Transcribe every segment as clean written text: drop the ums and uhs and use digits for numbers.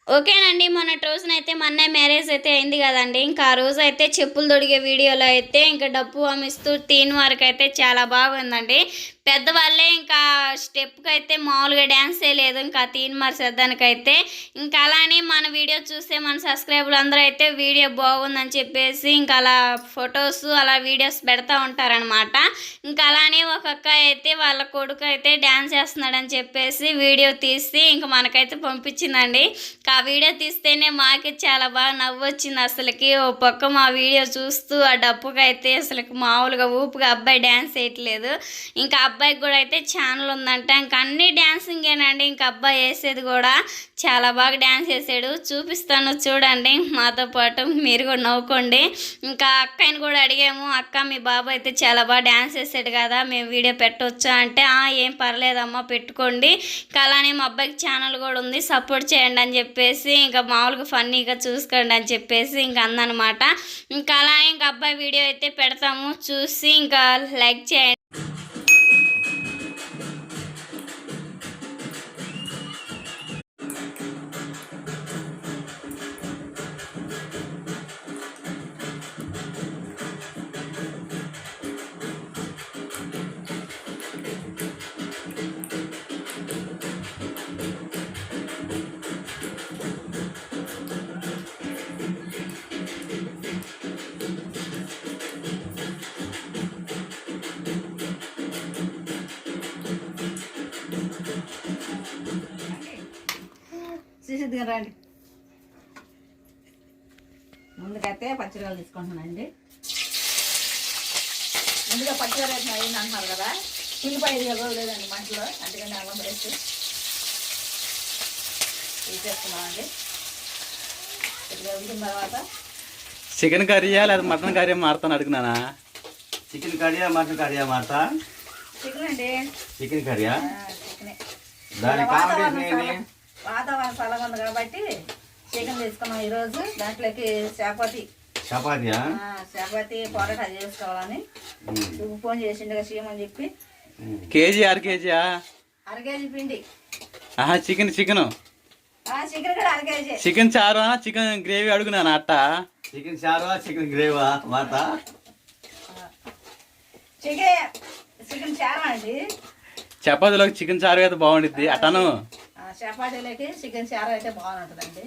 ఓకేనండి. మొన్నటి రోజునైతే మా అన్నయ్య మ్యారేజ్ అయితే అయింది కదండీ! ఇంకా ఆ రోజైతే చెప్పులు తొడిగే వీడియోలో అయితే ఇంకా డప్పు వామిస్తూ తీన్ వరకైతే చాలా బాగుందండి. పెద్దవాళ్ళే ఇంకా స్టెప్‌కైతే మామూలుగా డాన్స్ చేయలేదు. ఇంకా తీన్మార్ సెద్దానికైతే. ఇంకా అలానే మన వీడియో చూస్తే మన సబ్స్క్రైబర్లు అందరూ అయితే వీడియో బాగుందని చెప్పేసి ఇంకా అలా ఫొటోస్ అలా వీడియోస్ పెడతా ఉంటారనమాట. ఇంకా అలానే ఒక అక్కాయి అయితే వాళ్ళ కొడుకు అయితే డాన్స్ చేస్తున్నాడని చెప్పేసి వీడియో తీసి ఇంక మనకైతే పంపించిందండి. ఆ వీడియో తీస్తేనే మాకే చాలా బాగా నవ్వొచ్చింది అసలుకి. ఓ పక్క మా వీడియో చూస్తూ ఆ డప్పుకైతే అసలుకి మామూలుగా ఊపుగా అబ్బాయి డ్యాన్స్ వేయట్లేదు. ఇంకా అబ్బాయికి కూడా అయితే ఛానల్ ఉందంట. ఇంకా అన్ని డ్యాన్సింగేనండి. ఇంకా అబ్బాయి వేసేది కూడా చాలా బాగా డ్యాన్స్ వేసాడు. చూపిస్తాను చూడండి మాతో పాటు, మీరు కూడా నవ్వుకోండి. ఇంకా అక్కని కూడా అడిగాము, అక్క మీ బాబు అయితే చాలా బాగా డ్యాన్స్ వేసాడు కదా, మేము వీడియో పెట్టవచ్చా అంటే ఏం పర్లేదమ్మా పెట్టుకోండి, ఇంకా అలానే మా అబ్బాయికి ఛానల్ కూడా ఉంది సపోర్ట్ చేయండి అని చెప్పేసి ఇంకా మామూలుగా ఫన్నీగా చూసుకోండి అని చెప్పేసి ఇంకా అందనమాట. ఇంకా అలా ఇంకా అబ్బాయి వీడియో అయితే పెడతాము, చూసి ఇంకా లైక్ చేయండి. చూసిద్దిగా రండి. ముందుకైతే పచ్చిరకాయలు తీసుకుంటున్నానండి. ముందుగా పచ్చిరకాయ అయింది అంటున్నారు కదా, ఉల్లిపాయ లేదండి మంటలో, అందుకని అల్లం పేస్ట్ తీసేస్తున్నామండి. కొద్దిగా ఉడికిన తర్వాత చికెన్ కర్రీయా లేదా మటన్ కర్రీ మారుతాను అడుగునానా? చికెన్ కర్రీయా మటన్ కర్రీయా మారుతా? చికెన్ అండి. చికెన్ కర్రీయా? చికెనే. దాని కాంబినేషన్ వాతావరణం చల్లగా ఉంది కాబట్టి చికెన్ తీసుకున్నాం ఈరోజు. దాంట్లోకి చపాతీయా? చపాతీ పొరటా చేసుకోవాలని ఫోన్ చేసిండు చేయమని చెప్పి. కేజీ 1/2 కేజీయా? 1/2 కేజీ పిండి. చికెన్ చికెన్ కూడా 1/2 కేజీ. చికెన్ చారు చికెన్ గ్రేవీ అడుగునానా అట్ట? చికెన్ చారువా చికెన్ గ్రేవా మాట? చికెన్ చారు అండి. చపాతీలోకి చికెన్ చారు అయితే బాగుండిద్ది అట్టను. చపాతీలోకి చికెన్ చారు అయితే బాగుంటుందండి.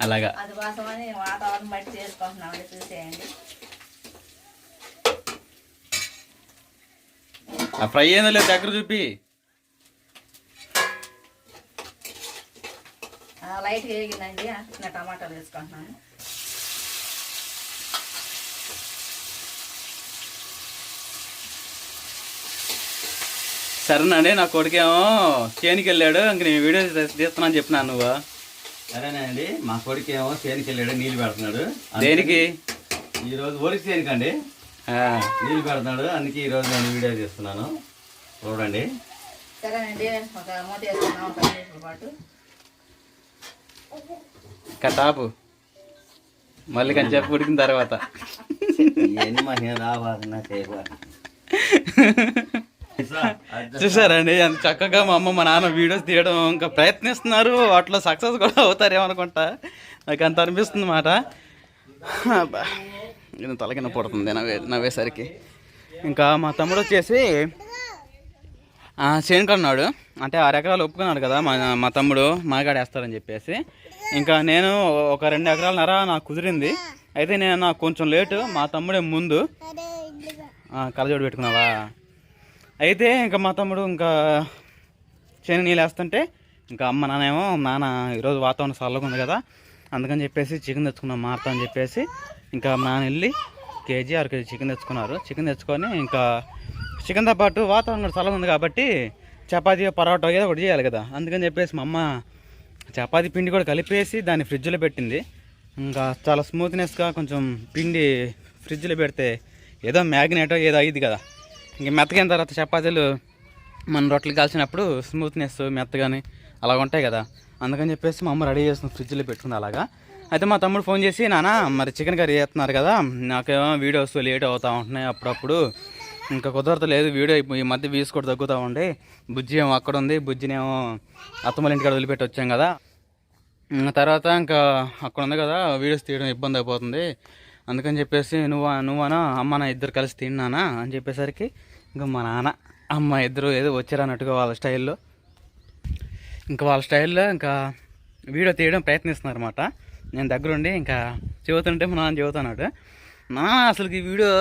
అలాగా అందుకోసమని వాతావరణం బట్టి చేసుకుంటున్నామండి, చూసేయండి. ఆ ఫ్రై ఏందో లేదు దగ్గర చూపి. లైట్గా వేగిందండి, చిన్న టమాటాలు వేసుకుంటున్నాను. సరేనండి, నా కొడుకేమో చేనికి వెళ్ళాడు, ఇంక నేను వీడియో తీస్తున్నాను చెప్పినా నువ్వు. సరేనండి, మా కొడుకు ఏమో చేనికి వెళ్ళాడు, నీళ్ళు పెడుతున్నాడు. దేనికి? ఈరోజు వరికి చేనికండి నీళ్ళు పెడుతున్నాడు, అందుకే ఈరోజు నేను వీడియో తీస్తున్నాను, చూడండి. సరేనండి, ఒక మూత వేసుకున్నాం 10 నిమిషాల పాటు. కటాపు మళ్ళీ కానీ చెప్పి ఉడికిన తర్వాత ఎన్ని మహిళ రావాలన్నా చేయవాలి. చూసారండి ఎంత చక్కగా మా అమ్మ మా నాన్న వీడియోస్ తీయడం ఇంకా ప్రయత్నిస్తున్నారు, వాటిలో సక్సెస్ కూడా అవుతారేమనుకుంటా, నాకు అంత అనిపిస్తుంది మాట. ఇది తలకిన పడుతుంది నవ్వేసరికి. ఇంకా మా తమ్ముడు వచ్చేసి చేనుకున్నాడు, అంటే 6 ఎకరాలు ఒప్పుకున్నాడు కదా మా తమ్ముడు మాగాడు వేస్తారని చెప్పేసి. ఇంకా నేను ఒక 2 ఎకరాలన్నర నాకు కుదిరింది. అయితే నాకు కొంచెం లేటు, మా తమ్ముడే ముందు. కలజోడు పెట్టుకున్నావా? అయితే ఇంకా మా తమ్ముడు ఇంకా చేను నీళ్ళు వేస్తుంటే ఇంకా అమ్మ నాన్న ఈరోజు వాతావరణం చల్లగా ఉంది కదా, అందుకని చెప్పేసి చికెన్ తెచ్చుకున్నాం మారుతా అని చెప్పేసి. ఇంకా నాన్న వెళ్ళి కేజీ 1/2 కేజీ చికెన్ తెచ్చుకున్నారు. చికెన్ తెచ్చుకొని ఇంకా చికెన్తో పాటు వాతావరణం కూడా చల్లగా ఉంది కాబట్టి చపాతీ పరోటా ఏదో ఒకటి చేయాలి కదా, అందుకని చెప్పేసి మా అమ్మ చపాతీ పిండి కూడా కలిపేసి దాన్ని ఫ్రిడ్జ్లో పెట్టింది. ఇంకా చాలా స్మూత్నెస్గా కొంచెం పిండి ఫ్రిడ్జ్లో పెడితే ఏదో మ్యాగ్నేటో ఏదో అయ్యిద్ది కదా, ఇంక మెత్తగైన తర్వాత చపాతీలు మన రొట్టెలు కాల్చినప్పుడు స్మూత్నెస్ మెత్తగాని అలా ఉంటాయి కదా, అందుకని చెప్పేసి మా అమ్మ రెడీ చేస్తుంది ఫ్రిడ్జ్లో పెట్టుకుంది అలాగా. అయితే మా తమ్ముడు ఫోన్ చేసి, నాన్న మరి చికెన్ కర్రీ చేస్తున్నారు కదా, నాకేమో వీడియోస్ లేట్ అవుతూ ఉంటున్నాయి అప్పుడప్పుడు, ఇంకా కుదరతలేదు వీడియో ఈ మధ్య వ్యూస్ కూడా తగ్గుతూ ఉండే, బుజ్జి ఏమో అక్కడ ఉంది, బుజ్జినేమో అత్తమ్మల ఇంటికాడ వదిలిపెట్టి వచ్చాం కదా, తర్వాత ఇంకా అక్కడ ఉంది కదా వీడియోస్ తీయడం ఇబ్బంది అయిపోతుంది, అందుకని చెప్పేసి నువ్వనా అమ్మ ఇద్దరు కలిసి తిన్నానా అని చెప్పేసరికి ఇంకా మా నాన్న అమ్మ ఇద్దరు ఏదో వచ్చారన్నట్టుగా వాళ్ళ స్టైల్లో ఇంకా వీడియో తీయడం ప్రయత్నిస్తున్నారు అనమాట. నేను దగ్గరుండి ఇంకా చెబుతుంటే మా నాన్న చెబుతున్నాడు, నాన్న అసలుకి ఈ వీడియో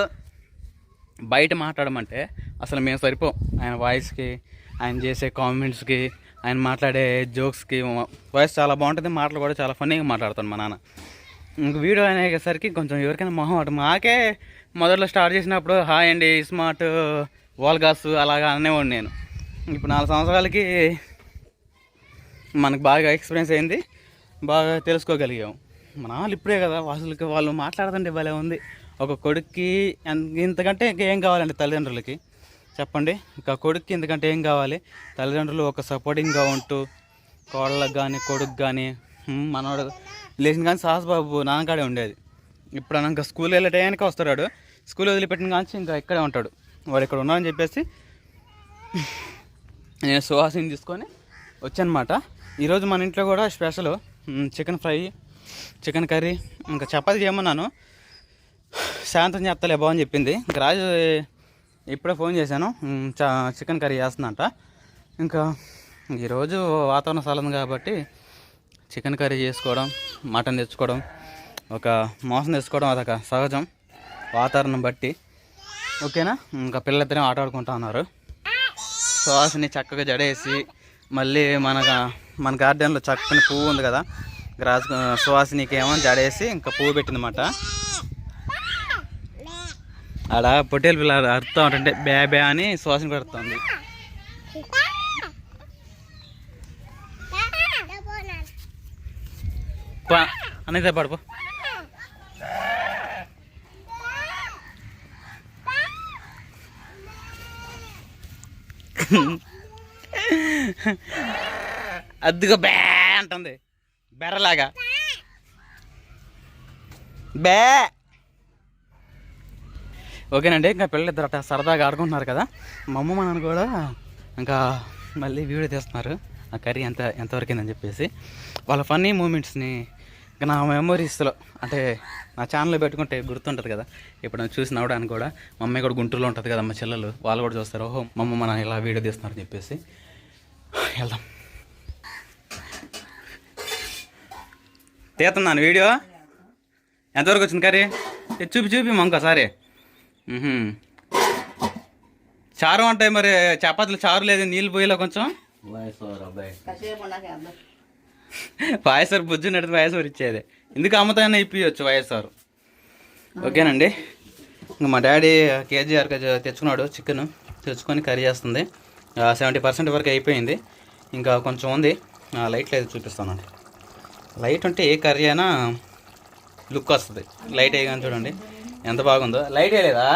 బయట మాట్లాడమంటే అసలు మేము సరిపోం. ఆయన వాయిస్కి, ఆయన చేసే కామెంట్స్కి, ఆయన మాట్లాడే జోక్స్కి వాయిస్ చాలా బాగుంటుంది, మాటలు కూడా చాలా ఫన్నీగా మాట్లాడుతాను మా నాన్న. ఇంక వీడియో అనేసరికి కొంచెం ఎవరికైనా మొహం అటు మాకే మొదట్లో స్టార్ట్ చేసినప్పుడు హాయ్ అండి స్మార్ట్ వాల్గాస్ అలాగా అనేవాడు నేను. ఇప్పుడు 4 సంవత్సరాలకి మనకు బాగా ఎక్స్పీరియన్స్ అయింది, బాగా తెలుసుకోగలిగాము. మన వాళ్ళు ఇప్పుడే కదా అసలుకి వాళ్ళు మాట్లాడుతుంటే భలే ఉంది. ఒక కొడుక్కి ఇంతకంటే ఇంకేం కావాలండి తల్లిదండ్రులకి చెప్పండి. ఇంకా కొడుక్కి ఇంతకంటే ఏం కావాలి? తల్లిదండ్రులు ఒక సపోర్టింగ్గా ఉంటూ కోళ్ళకి కానీ కొడుకు కానీ మనవాడు లేచిన కానీ సాహసబాబు నాన్నకాడే ఉండేది. ఇప్పుడు ఇంకా స్కూల్ వెళ్ళే టైంకి వస్తాడు, స్కూల్ వదిలిపెట్టిన కానీ ఇంకా ఇక్కడే ఉంటాడు. వాడు ఇక్కడ ఉన్నారని చెప్పేసి నేను సుహాసిని తీసుకొని వచ్చానమాట. ఈరోజు మన ఇంట్లో కూడా special chicken fry, chicken curry, ఇంకా చపాతీ చేయమన్నాను. సాయంత్రం చేస్తలే బాగుని చెప్పింది. ఇంకా రాజు ఇప్పుడే ఫోన్ చేశాను, చికెన్ కర్రీ చేస్తుందంట. ఇంకా ఈరోజు వాతావరణం చల్లదు కాబట్టి చికెన్ కర్రీ చేసుకోవడం, మటన్ తెచ్చుకోవడం, ఒక మాంసం తెచ్చుకోవడం అదొక సహజం వాతావరణం బట్టి. ఓకేనా. ఇంకా పిల్లలిద్దరే ఆట ఆడుకుంటా ఉన్నారు. సువాసిని చక్కగా జడేసి మళ్ళీ మన గార్డెన్లో చక్కని పువ్వు ఉంది కదా, సువాసినికి ఏమో జడేసి ఇంకా పువ్వు పెట్టిందన్నమాట. ఆడ పొట్టేలు పిల్ల అరుతూ ఉంటుంటే బ్యా బ్యా అని సువాసిని పెడుతుంది. అనేది పడుకో. అద్దుగా బ్యా అంటుంది బెర్రలాగా బ్యా. ఓకేనండి. ఇంకా పిల్లలిద్దరు అట్లా సరదాగా ఆడుకుంటున్నారు కదా. మా అమ్మ మా నాన్న కూడా ఇంకా మళ్ళీ వీడియో తీస్తున్నారు ఆ కర్రీ ఎంతవరకు అయిందని చెప్పేసి. వాళ్ళ ఫన్నీ మూమెంట్స్ని ఇంకా నా మెమోరీస్లో అంటే నా ఛానల్లో పెట్టుకుంటే గుర్తుంటుంది కదా. ఇప్పుడు నేను చూసి నవ్వడానికి కూడా మా అమ్మాయి కూడా గుంటూరులో ఉంటుంది కదా, మా చెల్లెలు వాళ్ళు కూడా చూస్తారు, ఓహో మా అమ్మ మన ఇలా వీడియో తీస్తున్నారని చెప్పేసి. వెళ్దాం. తీస్తున్నాను వీడియో. ఎంతవరకు వచ్చింది కర్రీ? చూపి మా ఇంకోసారి. చారు అంటే మరి చపాతీలు చారు లేదు, నీళ్ళు పోయిలో కొంచెం వైఎస్ఆర్ బుజ్జు నడితే వైఎస్ఆర్ ఇచ్చేది. ఎందుకు అమ్ముతాయన్నా ఇప్పించవచ్చు వైఎస్ఆర్. ఓకేనండి. ఇంకా మా డాడీ కేజీ తెచ్చుకున్నాడు చికెన్, తెచ్చుకొని కర్రీ చేస్తుంది. 70% వరకు అయిపోయింది, ఇంకా కొంచెం ఉంది. లైట్ లేదు చూపిస్తానండి. లైట్ ఉంటే ఏ కర్రీ అయినా లుక్ వస్తుంది. లైట్ వేయగానే చూడండి ఎంత బాగుందో. లైట్ వేయలేదా?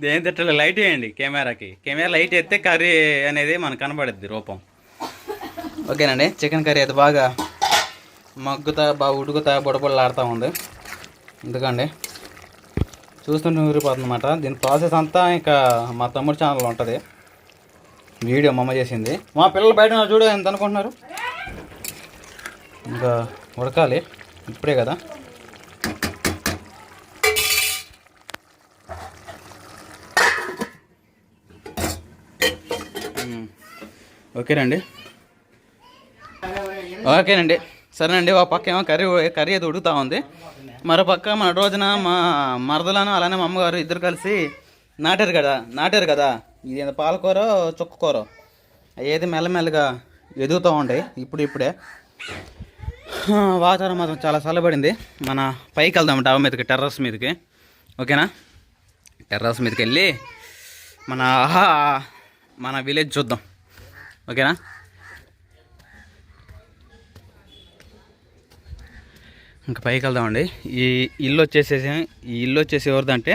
దేని తిట్టలో లైట్ వేయండి కెమెరాకి. కెమెరా లైట్ వేస్తే కర్రీ అనేది మనకు కనబడుద్ది రూపం. ఓకేనండి. చికెన్ కర్రీ అయితే బాగా బాగా ఉడుకుతా బుడబుడలాడుతూ ఉంది. ఎందుకండి చూస్తుంటే ఊరిపోతుంది అన్నమాట. దీని ప్రాసెస్ అంతా ఇంకా మా తమ్ముడు ఛానల్లో ఉంటుంది, వీడియో మా అమ్మ చేసింది. మా పిల్లలు బయట చూడ ఎంత అనుకుంటున్నారు. ఇంకా ఉడకాలి ఇప్పుడే కదా. ఓకేనండి సరేనండి. ఒక పక్క ఏమో కర్రీ అయితే ఉడుకుతూ ఉంది, మరో పక్క మన రోజున మా మరదలను అలానే మా అమ్మగారు ఇద్దరు కలిసి నాటారు కదా ఇది పాలకూర చుక్కకూర. ఏది మెల్లమెల్లగా ఎదుగుతూ ఉంటాయి ఇప్పుడే. వాతావరణం మాత్రం చాలా చల్లబడింది. మన పైకి వెళ్దాం డాబా మీదకి, టెర్రస్ మీదకి. ఓకేనా. టెర్రస్ మీదకి వెళ్ళి మన విలేజ్ చూద్దాం. ఓకేనా. ఇంకా పైకి వెళ్దామండి. ఈ ఇల్లు వచ్చేసి ఎవరిదంటే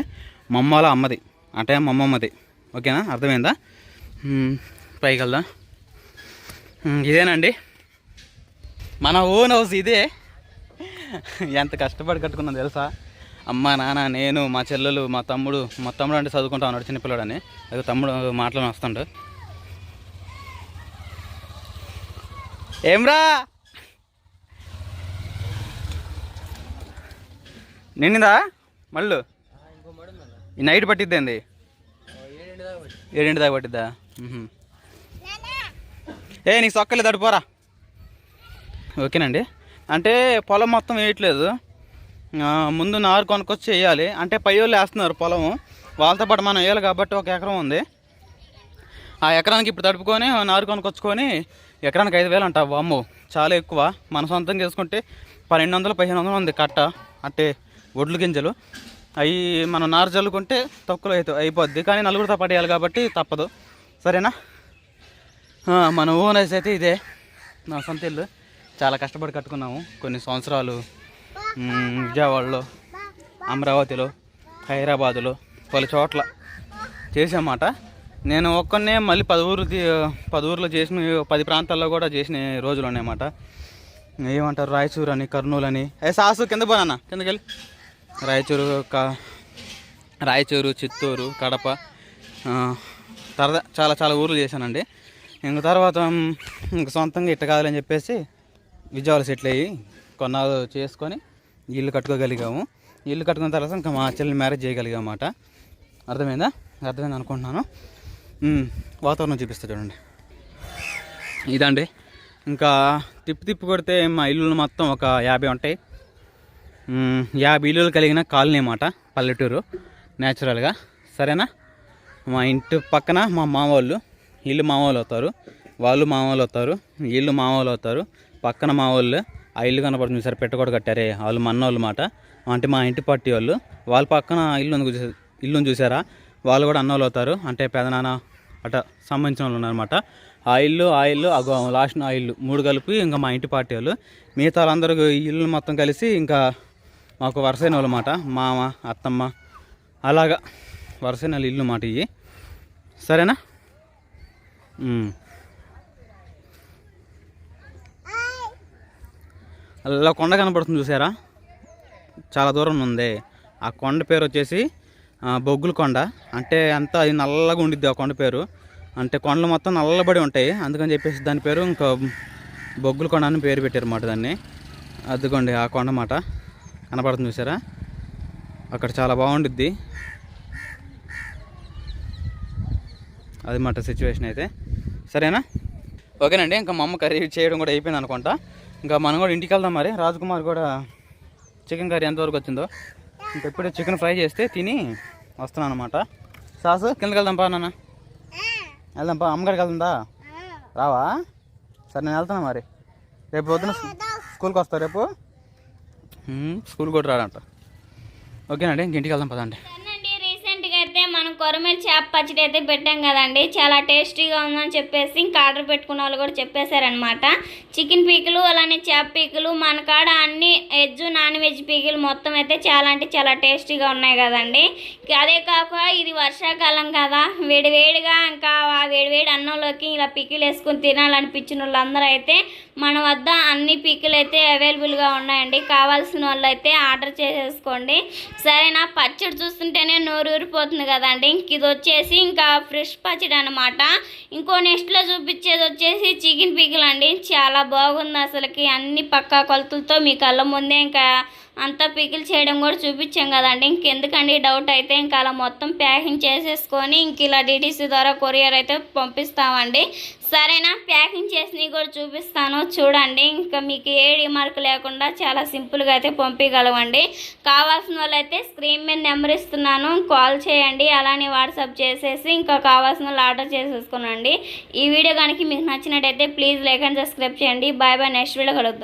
మా అమ్మ వాళ్ళ అమ్మది, అంటే మా అమ్మమ్మది. ఓకేనా, అర్థమైందా? పైకి వెళ్దాం. ఇదేనండి మన ఓన్ హౌస్. ఇదే ఎంత కష్టపడి కట్టుకున్నాను తెలుసా. అమ్మ నాన్న నేను మా చెల్లెలు మా తమ్ముడు అంటే చదువుకుంటా ఉన్నాడు చిన్నపిల్లడని. అది తమ్ముడు మాటలను వస్తుండు. ఏమ్రా నిండిందా మళ్ళు ఈ నైట్ పట్టిద్దండి 7 దాకా పట్టిద్దా నీకు సొక్కలేదు అడుపోరా ఓకేనండి అంటే పొలం మొత్తం వేయట్లేదు ముందు నారు కొనుక్కొచ్చి వేయాలి అంటే పై వాళ్ళు వేస్తున్నారు పొలము వాళ్ళతో పాటు మనం వేయాలి కాబట్టి 1 ఎకరం ఉంది ఆ ఎకరానికి ఇప్పుడు తడుపుకొని నారు కొనుక్కొచ్చుకొని ఎకరానికి 5,000 అంట అమ్మో చాలా ఎక్కువ మన సొంతం చేసుకుంటే 1,200-1,500 ఉంది కట్ట అంటే ఒడ్లు గింజలు అవి మనం నారు చల్లుకుంటే తక్కువలో అయిపోద్ది కానీ నలుగురితో పడేయాలి కాబట్టి తప్పదు సరేనా మన ఓన్ హౌస్ అయితే ఇదే నా సొంత ఇల్లు చాలా కష్టపడి కట్టుకున్నాము కొన్ని సంవత్సరాలు విజయవాడలో అమరావతిలో హైదరాబాదులో పలు చోట్ల చేసామాట నేను ఒక్కనే మళ్ళీ 10 ఊర్లో చేసిన 10 ప్రాంతాల్లో కూడా చేసిన రోజులు ఉన్నాయన్నమాట ఏమంటారు రాయచూరు అని కర్నూలు అని సాసు కింద పోనా కిందకి వెళ్ళి రాయచూరు చిత్తూరు కడప చాలా ఊర్లు చేశానండి ఇంక తర్వాత ఇంక సొంతంగా ఇట్ట కావాలని చెప్పేసి విజయవాడ సెటిల్ అయ్యి కొన్నాళ్ళు చేసుకొని ఇల్లు కట్టుకోగలిగాము ఇల్లు కట్టుకున్న తర్వాత ఇంకా మా చెల్లిని మ్యారేజ్ చేయగలిగామన్నమాట అర్థమైంది అనుకుంటున్నాను వాతావరణం చూపిస్తా చూడండి ఇదండి ఇంకా తిప్పి కొడితే మా ఇల్లులు మొత్తం ఒక 50 ఉంటాయి 50 ఇల్లులు కలిగిన కాలనీ అన్నమాట పల్లెటూరు న్యాచురల్గా సరేనా మా ఇంటి పక్కన మా మామూళ్ళు ఇల్లు మామూలు అవుతారు వాళ్ళు మామూలు అవుతారు ఇల్లు మామూలు అవుతారు పక్కన మా వాళ్ళు ఆ ఇల్లు కనపడుతుంది సార్ పెట్టకూడ కట్టారే వాళ్ళు మన్నోళ్ళు మాట అంటే మా ఇంటి పార్టీ వాళ్ళు వాళ్ళ పక్కన ఇల్లుని చూసారా వాళ్ళు కూడా అన్నోళ్ళు అవుతారు అంటే పెదనాన్న అట్లా సంబంధించిన వాళ్ళు ఉన్నారన్నమాట ఆ ఇల్లు లాస్ట్ ఆ ఇల్లు 3 కలిపి ఇంకా మా ఇంటి పార్టీ వాళ్ళు మిగతా వాళ్ళందరూ ఈ ఇల్లు మొత్తం కలిసి ఇంకా మాకు వరుసైన వాళ్ళు మాట మామ అత్తమ్మ అలాగా వరుసైన వాళ్ళు ఇల్లు మాట ఇవి సరేనా అలా కొండ కనపడుతుంది చూసారా చాలా దూరం ఉంది ఆ కొండ పేరు వచ్చేసి బొగ్గుల కొండ అంటే అంతా అది నల్లగా ఉండిద్ది ఆ కొండ పేరు అంటే కొండలు మొత్తం నల్లబడి ఉంటాయి అందుకని చెప్పేసి దాని పేరు ఇంకా బొగ్గుల కొండ అని పేరు పెట్టారు అన్నమాట దాన్ని అదిగోండి ఆ కొండ మాట కనపడుతుంది చూసారా అక్కడ చాలా బాగుండిద్ది అది మాట సిచ్యువేషన్ అయితే సరేనా ఓకేనండి ఇంకా మా అమ్మ కర్రీ చేయడం కూడా అయిపోయింది అనుకుంటా ఇంకా మనం కూడా ఇంటికి వెళ్దాం మరి రాజ్కుమార్ కూడా చికెన్ కర్రీ ఎంతవరకు వచ్చిందో ఇంకా ఇప్పుడే చికెన్ ఫ్రై చేస్తే తిని వస్తున్నాను అనమాట సాసు కిందకి వెళ్దాం పా నాన్న వెళ్దాం పా అమ్మగారికి వెళ్తుందా రావా సరే నేను వెళ్తున్నా మరి రేపు పొద్దున స్కూల్కి వస్తా రేపు స్కూల్ కూడా రాడంట ఓకేనండి ఇంక ఇంటికి వెళ్దాం పదండి రీసెంట్గా అయితే మనం కొరమేలు చేప పచ్చడి అయితే పెట్టాం కదండి చాలా టేస్టీగా ఉందని చెప్పేసి ఇంకా ఆర్డర్ పెట్టుకున్న వాళ్ళు కూడా చెప్పేశారనమాట చికెన్ పీకులు అలానే చేప పీకులు మన కాడ అన్ని వెజ్ నాన్ వెజ్ పీకులు మొత్తం అయితే చాలా అంటే చాలా టేస్టీగా ఉన్నాయి కదండి అదే కాక ఇది వర్షాకాలం కదా వేడివేడిగా ఇంకా వేడివేడి అన్నంలోకి ఇలా పీకులు వేసుకుని తినాలనిపించిన వాళ్ళందరూ అయితే మన వద్ద అన్ని పీకులు అయితే అవైలబుల్గా ఉన్నాయండి కావాల్సిన వాళ్ళు అయితే ఆర్డర్ చేసేసుకోండి సరేనా పచ్చడి చూస్తుంటేనే నోరు ఊరిపోతుంది కదండి ఇంక ఇది వచ్చేసి ఇంకా ఫ్రెష్ పచ్చడి అనమాట ఇంకో నెక్స్ట్లో చూపించేది వచ్చేసి చికెన్ పీకులు అండి చాలా బాగుంది అసలుకి అన్ని పక్కా కొలతలతో మీ కళ్ళ ముందే ఇంకా అంతా పికిల్ చేయడం కూడా చూపించాం కదండి ఇంకెందుకండి డౌట్ అయితే ఇంకా అలా మొత్తం ప్యాకింగ్ చేసేసుకొని ఇంక ఇలా డిటీసీ ద్వారా కొరియర్ అయితే పంపిస్తామండి సరేనా ప్యాకింగ్ చేసినవి కూడా చూపిస్తాను చూడండి ఇంకా మీకు ఏ డిమార్క్ లేకుండా చాలా సింపుల్గా అయితే పంపించగలవండి కావాల్సిన వాళ్ళైతే స్క్రీన్ మీద నెంబర్ ఇస్తున్నాను కాల్ చేయండి అలానే వాట్సాప్ చేసేసి ఇంకా కావాల్సిన వాళ్ళు ఆర్డర్ చేసేసుకోనండి ఈ వీడియో కనుక మీకు నచ్చినట్టయితే ప్లీజ్ లైక్ అండ్ సబ్స్క్రైబ్ చేయండి బాయ్ బాయ్ నెక్స్ట్ వీడియో కలుద్దాం